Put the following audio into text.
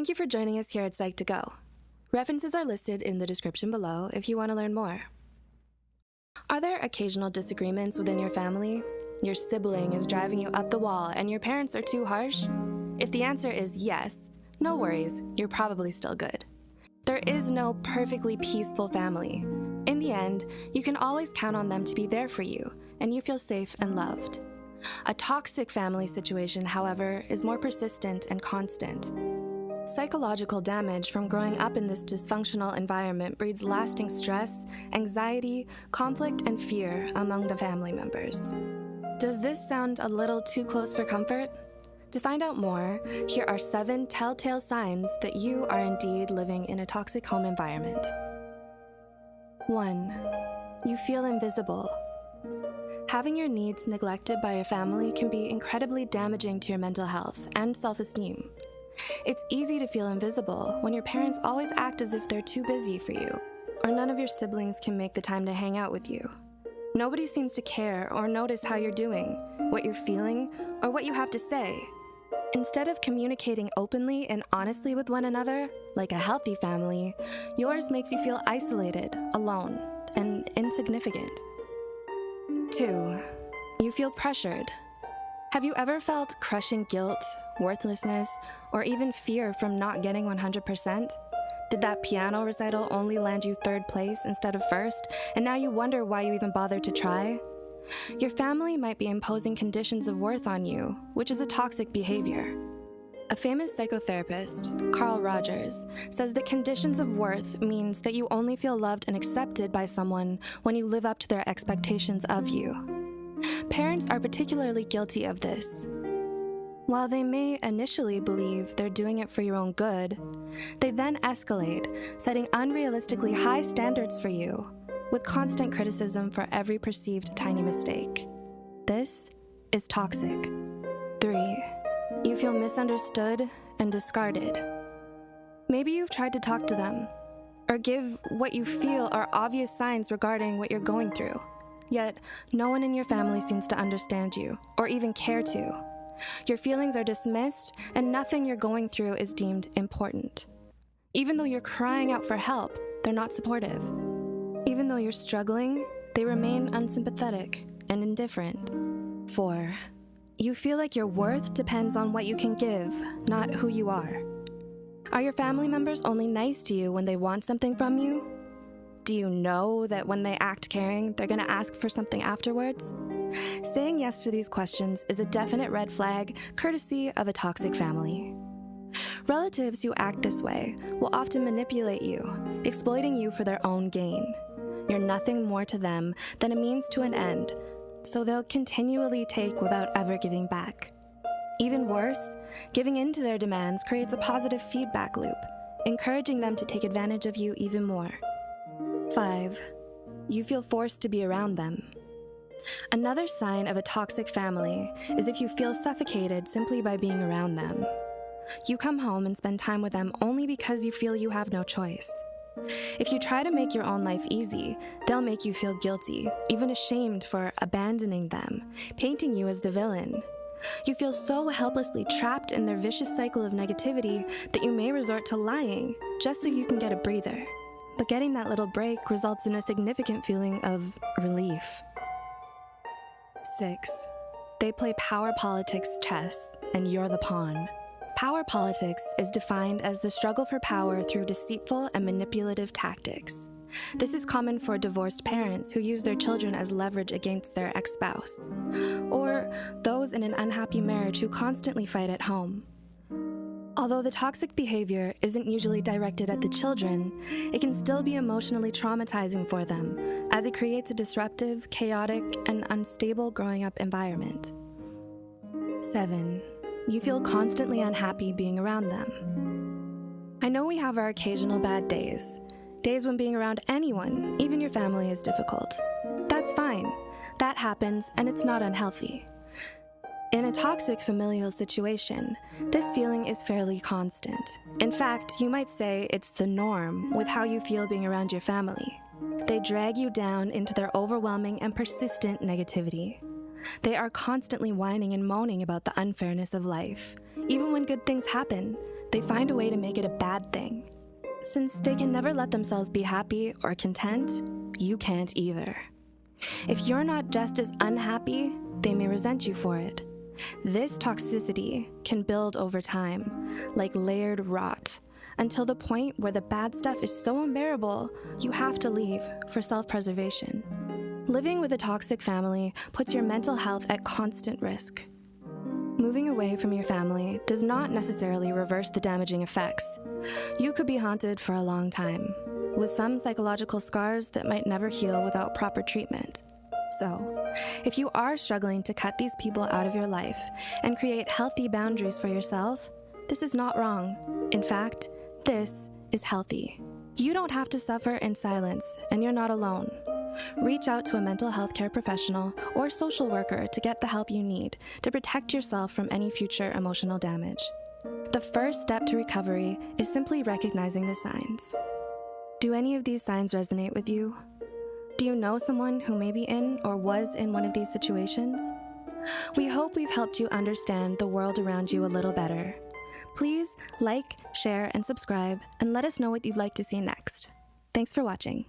Thank you for joining us here at Psych2Go. References are listed in the description below if you want to learn more. Are there occasional disagreements within your family? Your sibling is driving you up the wall and your parents are too harsh? If the answer is yes, no worries, you're probably still good. There is no perfectly peaceful family. In the end, you can always count on them to be there for you, and you feel safe and loved. A toxic family situation, however, is more persistent and constant. Psychological damage from growing up in this dysfunctional environment breeds lasting stress, anxiety, conflict, and fear among the family members. Does this sound a little too close for comfort? To find out more, here are 7 telltale signs that you are indeed living in a toxic home environment. 1. You feel invisible. Having your needs neglected by your family can be incredibly damaging to your mental health and self-esteem. It's easy to feel invisible when your parents always act as if they're too busy for you, or none of your siblings can make the time to hang out with you. Nobody seems to care or notice how you're doing, what you're feeling, or what you have to say. Instead of communicating openly and honestly with one another, like a healthy family, yours makes you feel isolated, alone, and insignificant. 2. You feel pressured. Have you ever felt crushing guilt, worthlessness, or even fear from not getting 100%? Did that piano recital only land you 3rd place instead of 1st, and now you wonder why you even bothered to try? Your family might be imposing conditions of worth on you, which is a toxic behavior. A famous psychotherapist, Carl Rogers, says that conditions of worth means that you only feel loved and accepted by someone when you live up to their expectations of you. Parents are particularly guilty of this. While they may initially believe they're doing it for your own good, they then escalate, setting unrealistically high standards for you, with constant criticism for every perceived tiny mistake. This is toxic. 3. You feel misunderstood and discarded. Maybe you've tried to talk to them, or give what you feel are obvious signs regarding what you're going through, yet no one in your family seems to understand you, or even care to. Your feelings are dismissed, and nothing you're going through is deemed important. Even though you're crying out for help, they're not supportive. Even though you're struggling, they remain unsympathetic and indifferent. 4. You feel like your worth depends on what you can give, not who you are. Are your family members only nice to you when they want something from you? Do you know that when they act caring, they're going to ask for something afterwards? Saying yes to these questions is a definite red flag, courtesy of a toxic family. Relatives who act this way will often manipulate you, exploiting you for their own gain. You're nothing more to them than a means to an end, so they'll continually take without ever giving back. Even worse, giving in to their demands creates a positive feedback loop, encouraging them to take advantage of you even more. 5. You feel forced to be around them. Another sign of a toxic family is if you feel suffocated simply by being around them. You come home and spend time with them only because you feel you have no choice. If you try to make your own life easy, they'll make you feel guilty, even ashamed for abandoning them, painting you as the villain. You feel so helplessly trapped in their vicious cycle of negativity that you may resort to lying just so you can get a breather. But getting that little break results in a significant feeling of relief. 6. They play power politics chess, and you're the pawn. Power politics is defined as the struggle for power through deceitful and manipulative tactics. This is common for divorced parents who use their children as leverage against their ex-spouse, or those in an unhappy marriage who constantly fight at home. Although the toxic behavior isn't usually directed at the children, it can still be emotionally traumatizing for them, as it creates a disruptive, chaotic, and unstable growing up environment. 7. You feel constantly unhappy being around them. I know we have our occasional bad days when being around anyone, even your family, is difficult. That's fine. That happens, and it's not unhealthy. In a toxic familial situation, this feeling is fairly constant. In fact, you might say it's the norm with how you feel being around your family. They drag you down into their overwhelming and persistent negativity. They are constantly whining and moaning about the unfairness of life. Even when good things happen, they find a way to make it a bad thing. Since they can never let themselves be happy or content, you can't either. If you're not just as unhappy, they may resent you for it. This toxicity can build over time, like layered rot, until the point where the bad stuff is so unbearable, you have to leave for self-preservation. Living with a toxic family puts your mental health at constant risk. Moving away from your family does not necessarily reverse the damaging effects. You could be haunted for a long time, with some psychological scars that might never heal without proper treatment. So, if you are struggling to cut these people out of your life and create healthy boundaries for yourself, this is not wrong. In fact, this is healthy. You don't have to suffer in silence, and you're not alone. Reach out to a mental health care professional or social worker to get the help you need to protect yourself from any future emotional damage. The first step to recovery is simply recognizing the signs. Do any of these signs resonate with you? Do you know someone who may be in or was in one of these situations? We hope we've helped you understand the world around you a little better. Please like, share, and subscribe, and let us know what you'd like to see next. Thanks for watching.